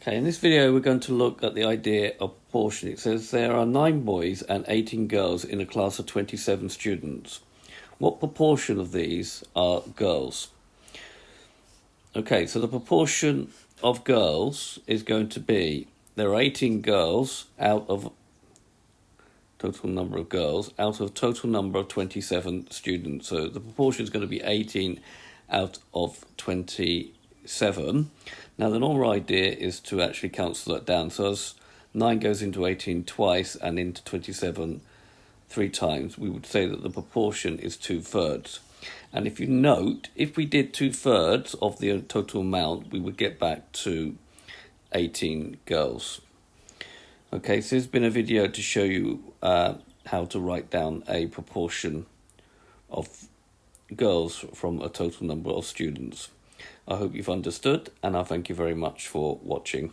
Okay, in this video we're going to look at the idea of proportion. It says there are 9 boys and 18 girls in a class of 27 students. What proportion of these are girls? Okay, so the proportion of girls is going to be, there are 18 girls out of total number of girls out of total number of 27 students. So the proportion is going to be 18 out of 27. Now the normal idea is to actually cancel that down. So as 9 goes into 18 twice and into 27 3 times, we would say that the proportion is 2/3. And if you note, if we did 2/3 of the total amount, we would get back to 18 girls. Okay, so this has been a video to show you how to write down a proportion of girls from a total number of students. I hope you've understood, and I thank you very much for watching.